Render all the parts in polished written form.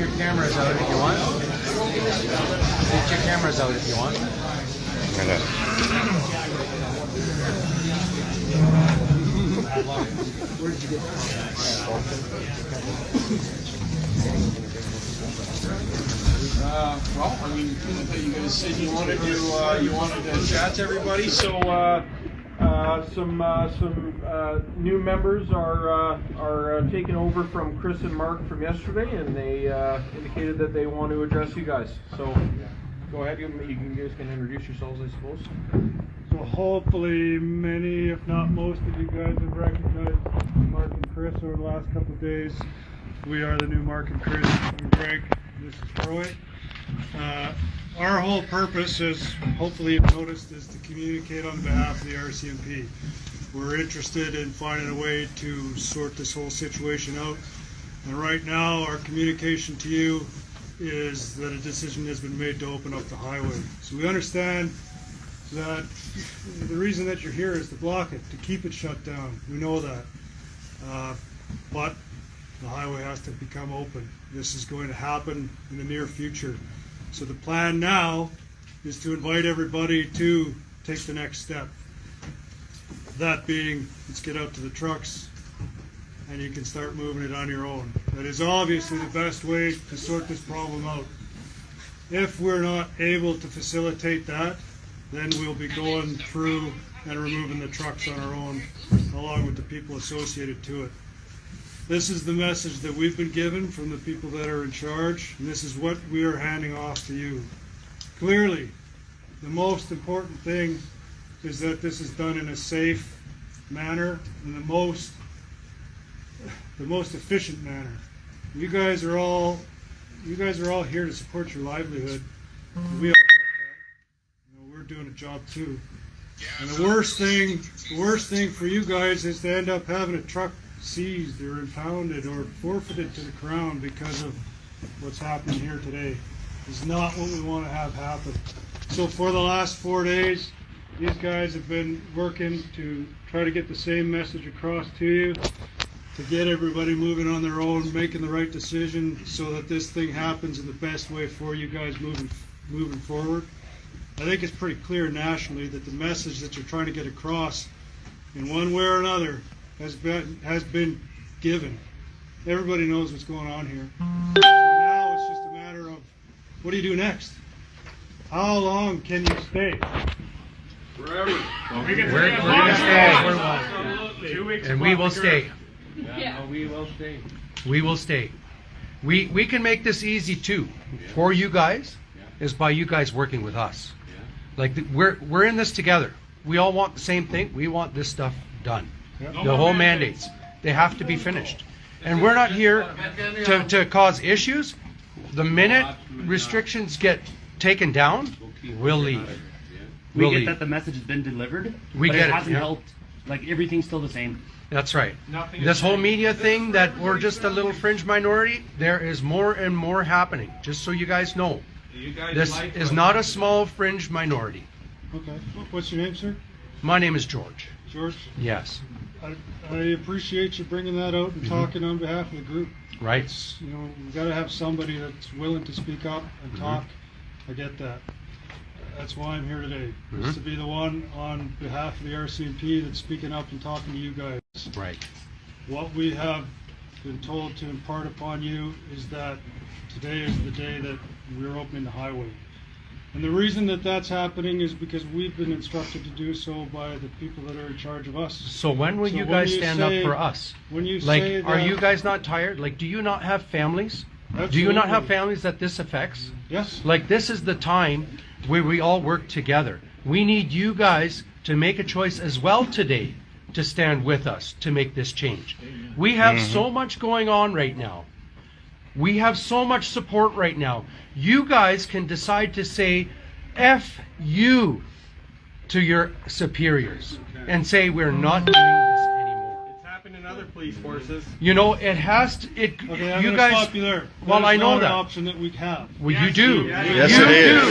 your cameras out if you want. Get your cameras out if you want. Where did you get that? Well, I mean, you guys said you wanted to chat to everybody, so some new members are taking over from Chris and Mark from yesterday, and they indicated that they want to address you guys. So go ahead, you guys can introduce yourselves, I suppose. So hopefully many, if not most of you guys have recognized Mark and Chris over the last couple of days. We are the new Mark and Chris. I'm Greg. This is Troy. Our whole purpose, as hopefully you've noticed, is to communicate on behalf of the RCMP. We're interested in finding a way to sort this whole situation out. And right now, our communication to you is that a decision has been made to open up the highway. So we understand that the reason that you're here is to block it, to keep it shut down. We know that. But the highway has to become open. This is going to happen in the near future. So the plan now is to invite everybody to take the next step. That being, let's get out to the trucks and you can start moving it on your own. That is obviously the best way to sort this problem out. If we're not able to facilitate that, then we'll be going through and removing the trucks on our own, along with the people associated to it. This is the message that we've been given from the people that are in charge, and this is what we are handing off to you. Clearly, the most important thing is that this is done in a safe manner, in the most efficient manner. You guys are all here to support your livelihood. We all get that. You know, we're doing a job too. And the worst thing for you guys is to end up having a truck seized or impounded or forfeited to the Crown because of what's happening here today. It's not what we want to have happen. So for the last 4 days, these guys have been working to try to get the same message across to you, to get everybody moving on their own, making the right decision so that this thing happens in the best way for you guys moving forward. I think it's pretty clear nationally that the message that you're trying to get across in one way or another has been given. Everybody knows what's going on here. So now it's just a matter of, what do you do next? How long can you stay? Forever. We're going to stay. 2 weeks. And we will stay. Yeah, no, we will stay. We will stay. We can make this easy too for you guys, is by you guys working with us. Like we're in this together. We all want the same thing. We want this stuff done. The whole mandates, they have to be finished. And we're not here to cause issues. The minute restrictions get taken down, we'll leave. We get that the message has been delivered, but it hasn't helped. Like, everything's still the same. That's right. This whole media thing that we're just a little fringe minority, there is more and more happening, just so you guys know. This is not a small fringe minority. Okay. What's your name, sir? My name is George. George? Yes. I appreciate you bringing that out and talking on behalf of the group. Right. You know, we've got to have somebody that's willing to speak up and talk. I get that. That's why I'm here today, is to be the one on behalf of the RCMP that's speaking up and talking to you guys. Right. What we have been told to impart upon you is that today is the day that we're opening the highway. And the reason that that's happening is because we've been instructed to do so by the people that are in charge of us. So when will you guys stand up for us? When you like, say that, are you guys not tired? Like, do you not have families? Absolutely. Do you not have families that this affects? Yes. Like, this is the time where we all work together. We need you guys to make a choice as well today to stand with us to make this change. We have so much going on right now. We have so much support right now. You guys can decide to say F you to your superiors and say we're not doing this anymore. It's happened in other police forces. You know, it has to. Okay, I'm you gonna guys. stop you there. Well, That I is know not that. an option that we have. Well, you do. Yes, you it is. do.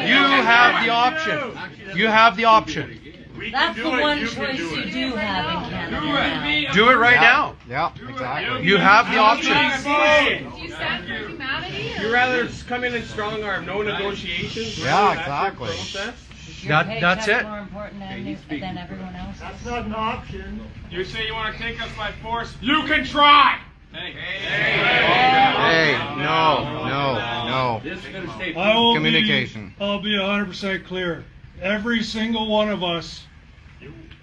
You have the option. You have the option. That's the one choice you do have in Canada. Do it right now. Yeah, exactly. You have the option. Do you stand for humanity? rather come in and strong arm, no negotiations? Yeah, That's your exactly. process? Is your That's paycheck it. more important than everyone else? That's not an option. You say you want to take us by force? You can try! Hey, No. Communication. I'll be 100% clear. Every single one of us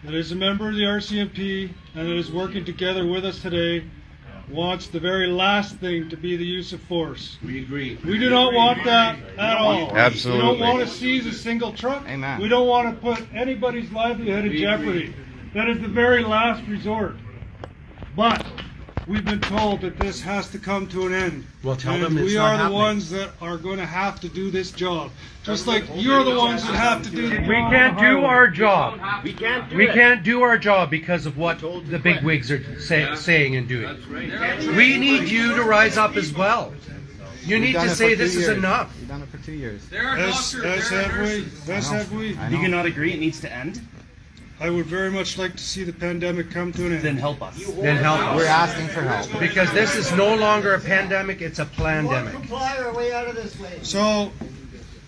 that is a member of the RCMP and that is working together with us today wants the very last thing to be the use of force. We agree. We do not want that at all. Absolutely. We don't want to seize a single truck. Amen. We don't want to put anybody's livelihood in jeopardy. That is the very last resort. But we've been told that this has to come to an end. Well, tell And them it's we not are the happening. ones that are going to have to do this job. Just like you're the ones that have to do the job. We can't do our job. We can't do We it. can't do our job because of what the big wigs are saying and doing. We need you to rise up as well. You need to say this is enough. We've done it for 2 years. As have we. I Do you know. not agree it needs to end? I would very much like to see the pandemic come to an end. Then help us. Then help We're us. asking for help. Because this is no longer a pandemic, it's a plandemic.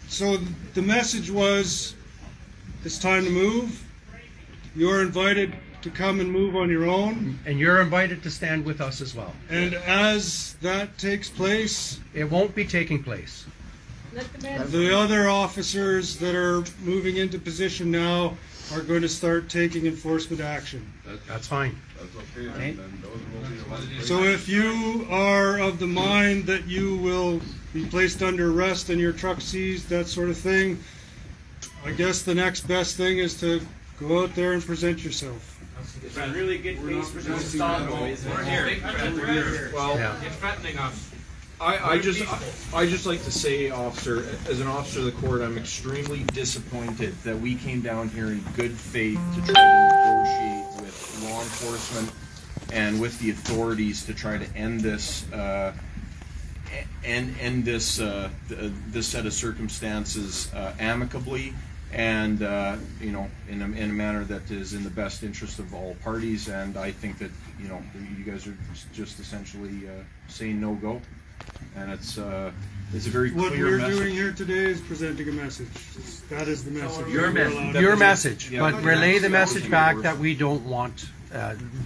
So the message was, it's time to move. You're invited to come and move on your own. And you're invited to stand with us as well. And as that takes place, It won't be taking place. the other officers that are moving into position now are going to start taking enforcement action. That's fine. Okay. So if you are of the mind that you will be placed under arrest and your truck seized, that sort of thing, I guess the next best thing is to go out there and present yourself. It's a really good case for them to stop. We're here. Well, Yeah. It's threatening us. I just like to say, officer, as an officer of the court, I'm extremely disappointed that we came down here in good faith to try to negotiate with law enforcement and with the authorities to try to end this this set of circumstances amicably and in a manner that is in the best interest of all parties. And I think that you guys are just essentially saying no go. And it's a very What clear we're message. doing here today is presenting a message. That is the message. Your message. Your message, Yeah, but relay the message back that we don't want,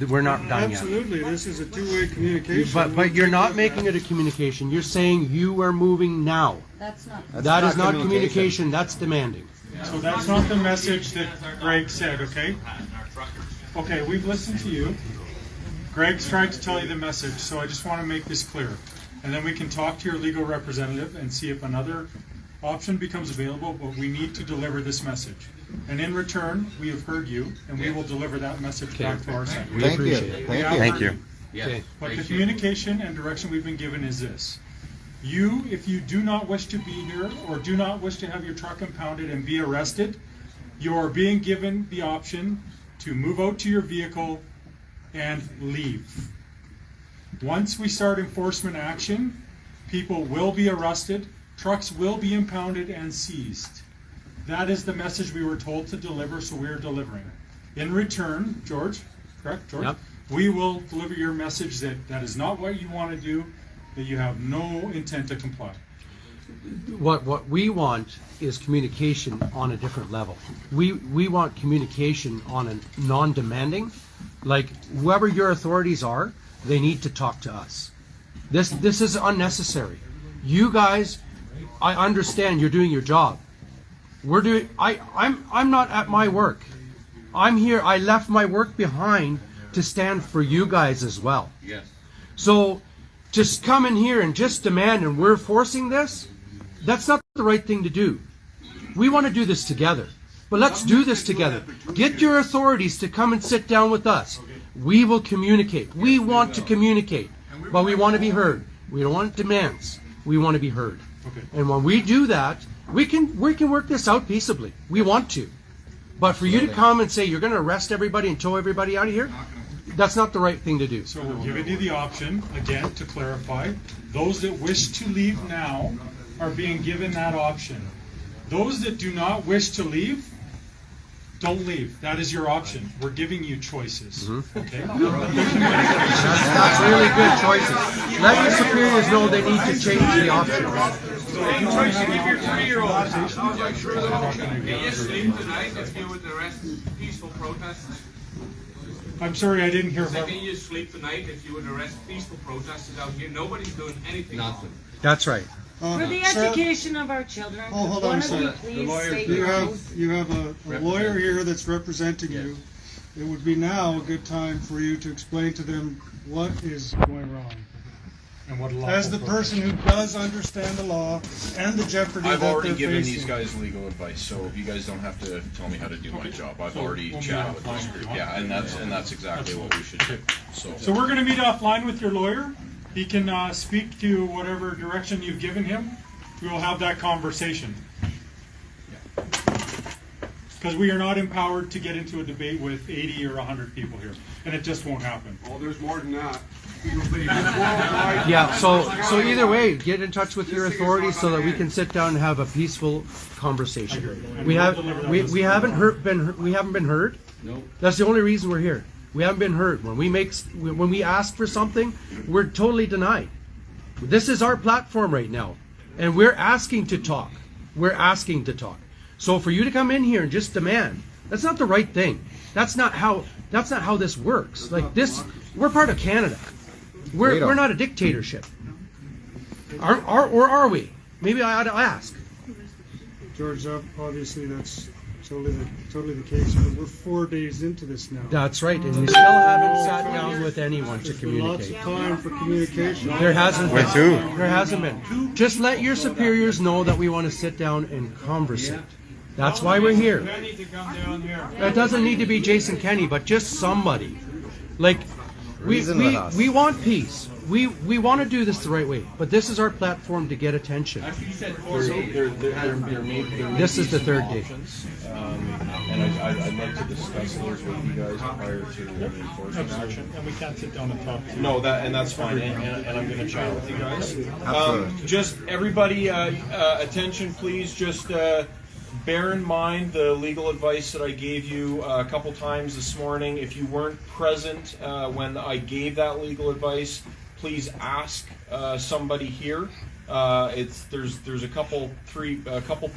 we're not done yet. Absolutely, this is a two-way communication. But you're not making it a communication. You're saying you are moving now. That's not. That is not communication, that's demanding. So that's not the message that Greg said, okay? Okay, we've listened to you. Greg's trying to tell you the message, so I just want to make this clear. And then we can talk to your legal representative and see if another option becomes available, but we need to deliver this message. And in return, we have heard you, and we will deliver that message back to our side. We Thank you. appreciate it. Thank you. Okay. But the communication and direction we've been given is this. You, if you do not wish to be here or do not wish to have your truck impounded and be arrested, you are being given the option to move out to your vehicle and leave. Once we start enforcement action, people will be arrested, trucks will be impounded and seized. That is the message we were told to deliver, so we are delivering. In return, George, correct, George? Yep. We will deliver your message that that is not what you want to do, that you have no intent to comply. What we want is communication on a different level. We want communication on a non-demanding, like whoever your authorities are, they need to talk to us. This is unnecessary. You guys, I understand you're doing your job. I'm not at my work. I'm here. I left my work behind to stand for you guys as well. Yes. So just come in here and just demand and we're forcing this, that's not the right thing to do. We want to do this together. But let's do this together. Get your authorities to come and sit down with us. We will communicate. We want to communicate. But we want to be heard. We don't want demands. We want to be heard. And when we do that, we can work this out peaceably. We want to. But for you to come and say you're going to arrest everybody and tow everybody out of here, that's not the right thing to do. So we're giving you the option, again, to clarify, those that wish to leave now are being given that option. Those that do not wish to leave, don't leave. That is your option. We're giving you choices. Okay? That's really good choices. Let your superiors know they need to change the option. Hey, Tracy, give your 3-year-old. Can you sleep tonight if you would arrest peaceful protesters? I'm sorry, I didn't hear. Can you sleep tonight if you would arrest peaceful protesters out here? Nobody's doing anything. Nothing. That's right. For the education of our children, hold could on one a of you second. please state You your have oath? you have a lawyer here that's representing you. It would be now a good time for you to explain to them what is going wrong. And what As the person who does understand the law and the jeopardy I've that already they're given facing. these guys legal advice, so you guys don't have to tell me how to do my job. I've already chatted with this group. Yeah, and that's exactly what we should do. So we're going to meet offline with your lawyer. He can speak to whatever direction you've given him. We will have that conversation. Because we are not empowered to get into a debate with 80 or 100 people here, and it just won't happen. Oh, there's more than that. Yeah, so either way, get in touch with your authorities so that we can sit down and have a peaceful conversation. We haven't been heard. Nope. That's the only reason we're here. We haven't been heard. When we ask for something, we're totally denied. This is our platform right now, and we're asking to talk. We're asking to talk. So for you to come in here and just demand, that's not the right thing. That's not how this works. Like this, we're part of Canada. We're not a dictatorship. Or are we? Maybe I ought to ask. George, obviously that's totally the case, but we're 4 days into this now. That's right, and we still haven't sat down with anyone to There's been lots communicate. of time for communication. There hasn't been. With who? There hasn't been. Just let your superiors know that we want to sit down and conversate. That's why we're here. Ready to come down here. It doesn't need to be Jason Kenney, but just somebody. Like Reason with us. we want peace. We want to do this the right way, but this is our platform to get attention. This is the third day. And I'd like to discuss those with you guys prior to the enforcement action. And we can't sit down and talk. No, that's fine, and I'm going to chat with you guys. Absolutely. Just everybody, attention, please. Just bear in mind the legal advice that I gave you a couple times this morning. If you weren't present when I gave that legal advice, please ask somebody here. There's a couple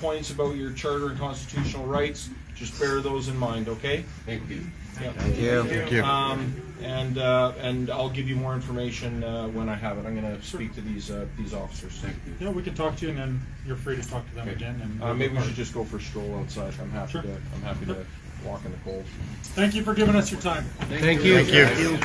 points about your charter and constitutional rights. Just bear those in mind, okay? Thank you. Yeah. Thank you. Thank you. And I'll give you more information when I have it. I'm going to speak to these officers. Thank you. Yeah, we can talk to you, and then you're free to talk to them again. And Maybe we should just go for a stroll outside. I'm happy Sure. to walk in the cold. Thank you for giving us your time. Thank you. Thank you.